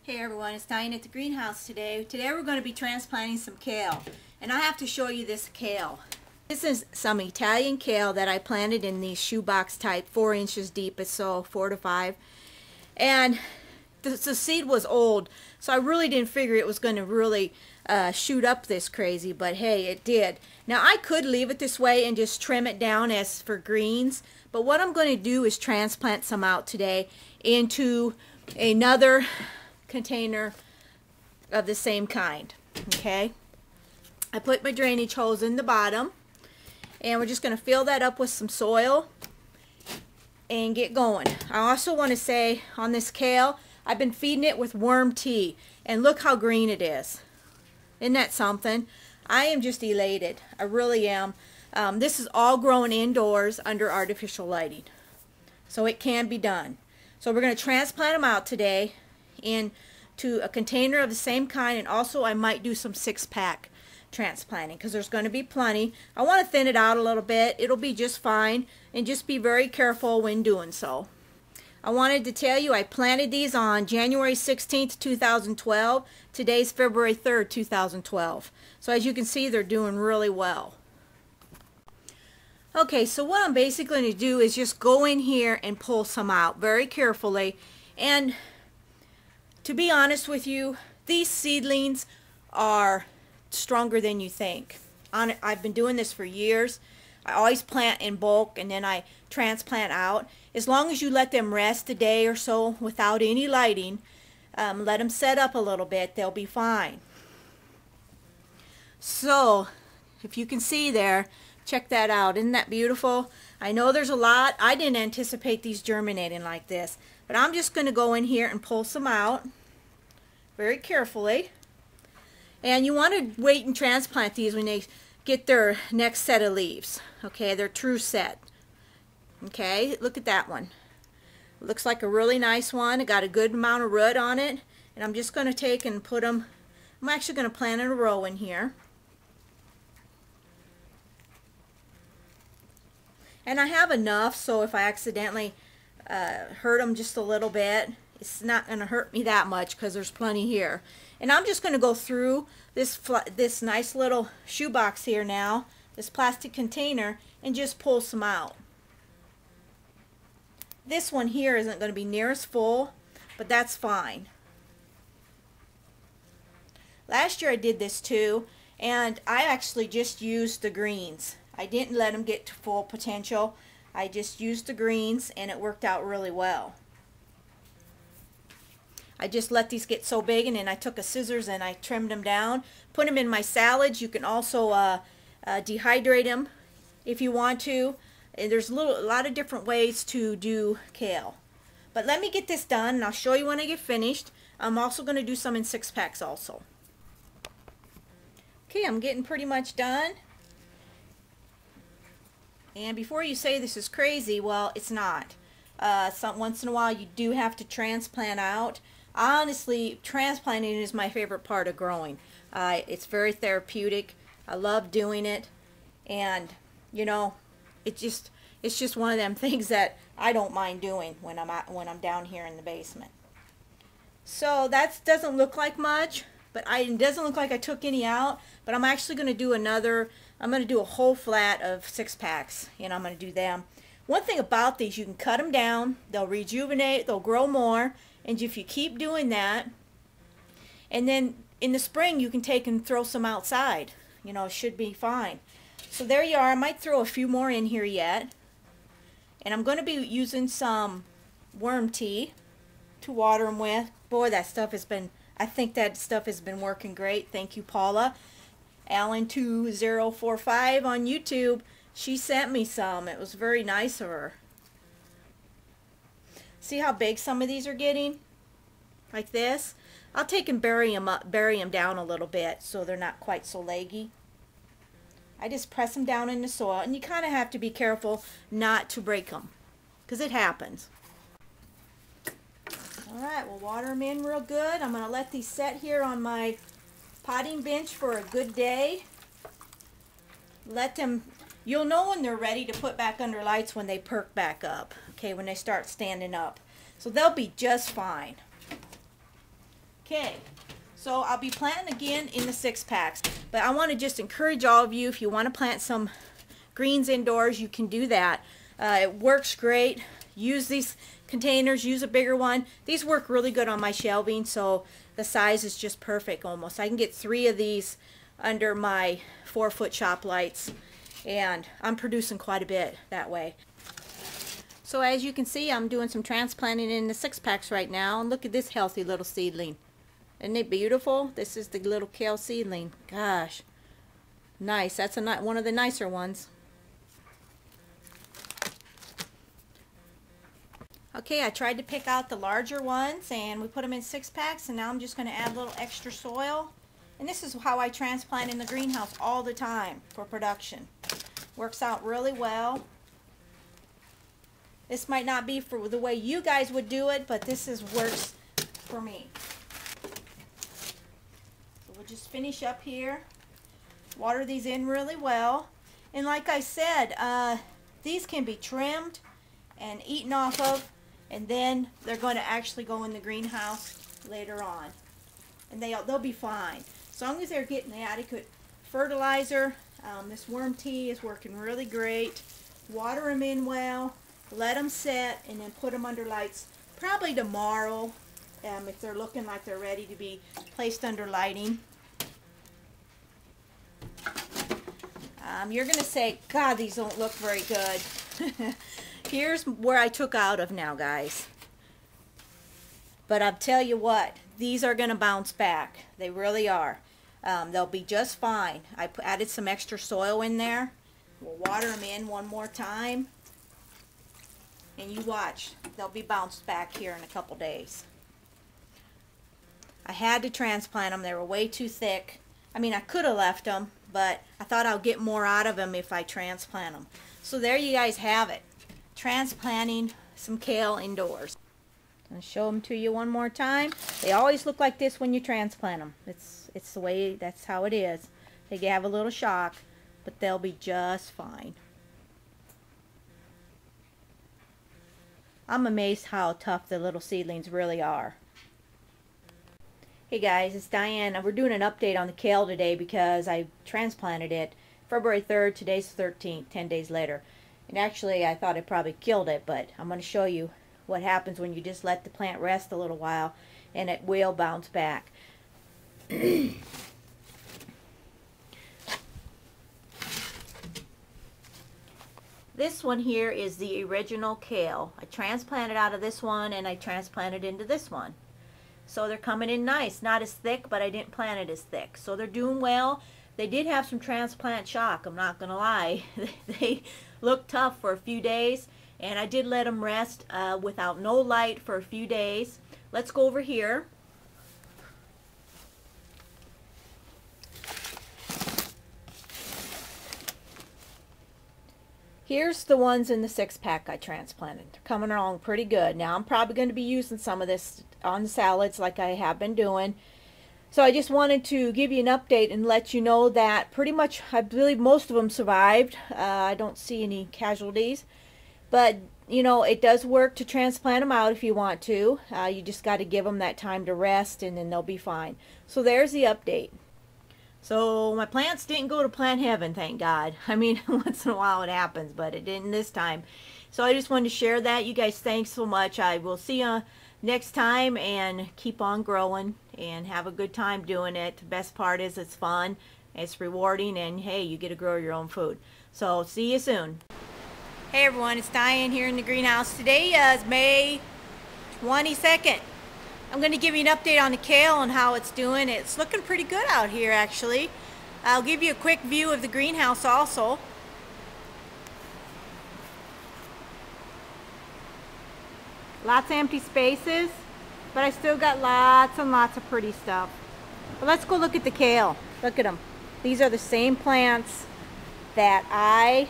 Hey everyone, it's Diane at the greenhouse today. Today we're going to be transplanting some kale. And I have to show you this kale. This is some Italian kale that I planted in these shoebox type, 4 inches deep, so 4 to 5. And the seed was old, so I really didn't figure it was going to really shoot up this crazy, but hey, it did. Now I could leave it this way and just trim it down as for greens, but what I'm going to do is transplant some out today into another container of the same kind. Okay, I put my drainage hose in the bottom, and we're just going to fill that up with some soil and get going. I also want to say on this kale, I've been feeding it with worm tea, and look how green it is. Isn't that something? I am just elated. I really am. This is all grown indoors under artificial lighting, so it can be done. So we're going to transplant them out today into a container of the same kind, and also I might do some 6-pack transplanting because there's going to be plenty. I want to thin it out a little bit. It'll be just fine, and just be very careful when doing so. I wanted to tell you I planted these on January 16th, 2012. Today's February 3rd, 2012. So as you can see, they're doing really well. Okay, so what I'm basically going to do is just go in here and pull some out very carefully. And to be honest with you, these seedlings are stronger than you think. I've been doing this for years. I always plant in bulk and then I transplant out. As long as you let them rest a day or so without any lighting, let them set up a little bit, they'll be fine. So, if you can see there, check that out. Isn't that beautiful? I know there's a lot. I didn't anticipate these germinating like this, but I'm just going to go in here and pull some out very carefully. And you want to wait and transplant these when they get their next set of leaves. Okay, their true set. Okay, look at that one. It looks like a really nice one. It got a good amount of root on it. And I'm just going to take and put them, I'm actually going to plant in a row in here. And I have enough, so if I accidentally hurt them just a little bit, it's not going to hurt me that much because there's plenty here. And I'm just going to go through this nice little shoebox here now, this plastic container, and just pull some out. This one here isn't going to be near as full, but that's fine. Last year I did this too, and I actually just used the greens. I didn't let them get to full potential. I just used the greens, and it worked out really well. I just let these get so big, and then I took a scissors and I trimmed them down. Put them in my salads. You can also dehydrate them if you want to. And there's a lot of different ways to do kale. But let me get this done, and I'll show you when I get finished. I'm also going to do some in 6-packs also. Okay, I'm getting pretty much done. And before you say this is crazy, well, it's not. Once in a while you do have to transplant out. Honestly, transplanting is my favorite part of growing. It's very therapeutic. I love doing it, and you know, it's just one of them things that I don't mind doing when I'm down here in the basement. So that doesn't look like much, but it doesn't look like I took any out. But I'm actually going to do another. I'm going to do a whole flat of 6-packs, and I'm going to do them. One thing about these, you can cut them down. They'll rejuvenate. They'll grow more. And if you keep doing that, and then in the spring you can take and throw some outside. You know, it should be fine. So there you are. I might throw a few more in here yet. And I'm going to be using some worm tea to water them with. Boy, that stuff has been, I think that stuff has been working great. Thank you, Paula. Allen2045 on YouTube. She sent me some. It was very nice of her. See how big some of these are getting? Like this. I'll take and bury them down a little bit so they're not quite so leggy. I just press them down in the soil, and you kind of have to be careful not to break them because it happens. Alright, we'll water them in real good. I'm going to let these set here on my potting bench for a good day. Let them, you'll know when they're ready to put back under lights when they perk back up. Okay, when they start standing up. So they'll be just fine. Okay, so I'll be planting again in the 6-packs, but I want to just encourage all of you, if you want to plant some greens indoors, you can do that. It works great. Use these containers, use a bigger one. These work really good on my shelving, so the size is just perfect almost. I can get 3 of these under my 4-foot shop lights, and I'm producing quite a bit that way. So as you can see, I'm doing some transplanting in the 6-packs right now, and look at this healthy little seedling. Isn't it beautiful? This is the little kale seedling. Gosh, nice. That's one of the nicer ones. Okay, I tried to pick out the larger ones, and we put them in 6-packs, and now I'm just going to add a little extra soil. And this is how I transplant in the greenhouse all the time for production. Works out really well. This might not be for the way you guys would do it, but this works for me. So we'll just finish up here. Water these in really well. And like I said, these can be trimmed and eaten off of, and then they're going to actually go in the greenhouse later on. And they'll be fine. As long as they're getting the adequate fertilizer. This worm tea is working really great. Water them in well, let them set, and then put them under lights probably tomorrow if they're looking like they're ready to be placed under lighting. You're going to say, God, these don't look very good. Here's where I took out of now, guys. But I'll tell you what, these are going to bounce back. They really are. They'll be just fine. I added some extra soil in there. We'll water them in one more time. And you watch. They'll be bounced back here in a couple days. I had to transplant them. They were way too thick. I mean, I could have left them, but I thought I'll get more out of them if I transplant them. So there you guys have it. Transplanting some kale indoors. I'll show them to you one more time. They always look like this when you transplant them. It's the way, that's how it is. They have a little shock, but they'll be just fine. I'm amazed how tough the little seedlings really are. Hey guys, it's Diane. We're doing an update on the kale today because I transplanted it February 3rd. Today's 13th, 10 days later. And actually, I thought I probably killed it, but I'm going to show you what happens when you just let the plant rest a little while, and it will bounce back. This one here is the original kale. I transplanted out of this one, and I transplanted into this one. So they're coming in nice. Not as thick, but I didn't plant it as thick. So they're doing well. They did have some transplant shock, I'm not going to lie. They looked tough for a few days. And I did let them rest without no light for a few days. Let's go over here. Here's the ones in the 6-pack I transplanted. They're coming along pretty good. Now I'm probably going to be using some of this on salads like I have been doing. So I just wanted to give you an update and let you know that pretty much I believe most of them survived. I don't see any casualties. But, you know, it does work to transplant them out if you want to. You just got to give them that time to rest, and then they'll be fine. So there's the update. So my plants didn't go to plant heaven, thank God. I mean, once in a while it happens, but it didn't this time. So I just wanted to share that. You guys, thanks so much. I will see you next time, and keep on growing and have a good time doing it. The best part is it's fun, it's rewarding, and hey, you get to grow your own food. So see you soon. Hey everyone, it's Diane here in the greenhouse. Today is May 22nd. I'm going to give you an update on the kale and how it's doing. It's looking pretty good out here actually. I'll give you a quick view of the greenhouse also. Lots of empty spaces, but I still got lots and lots of pretty stuff. But let's go look at the kale. Look at them. These are the same plants that I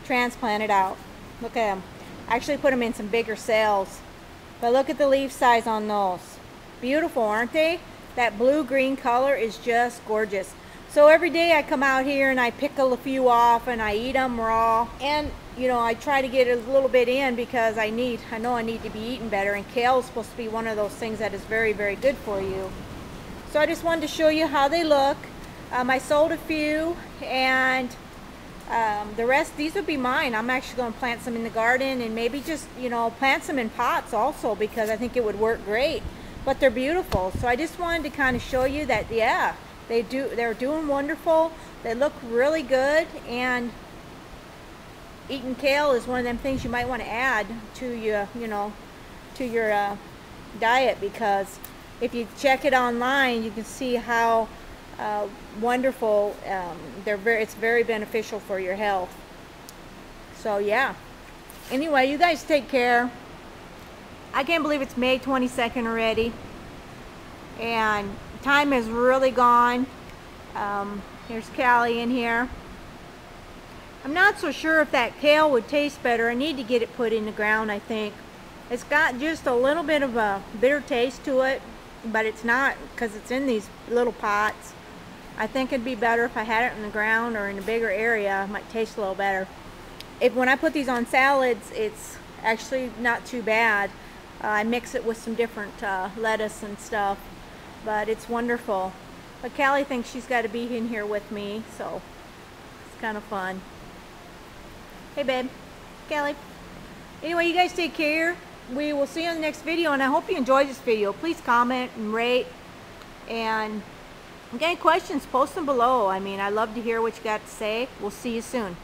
transplanted out. Look at them. I actually put them in some bigger cells. But look at the leaf size on those. Beautiful, aren't they? That blue-green color is just gorgeous. So every day I come out here and I pickle a few off and I eat them raw. And you know, I try to get a little bit in because I know I need to be eating better, and kale is supposed to be one of those things that is very, very good for you. So I just wanted to show you how they look. I sold a few, and the rest, these would be mine. I'm actually going to plant some in the garden, and maybe just, you know, plant some in pots also, because I think it would work great. But they're beautiful. So I just wanted to kind of show you that, yeah, they're doing wonderful. They look really good, and eating kale is one of them things you might want to add to your, you know, to your diet, because if you check it online, you can see how wonderful it's very beneficial for your health. So yeah, anyway, you guys take care. I can't believe it's May 22nd already, and time is really gone. Here's Callie in here. I'm not so sure if that kale would taste better. I need to get it put in the ground, I think. It's got just a little bit of a bitter taste to it, but it's not, because it's in these little pots. I think it'd be better if I had it in the ground or in a bigger area. It might taste a little better. When I put these on salads, it's actually not too bad. I mix it with some different lettuce and stuff, but it's wonderful. But Callie thinks she's got to be in here with me, so it's kind of fun. Hey babe, Callie. Anyway, you guys take care. We will see you in the next video, and I hope you enjoyed this video. Please comment and rate, and if you got any questions, post them below. I mean, I love to hear what you got to say. We'll see you soon.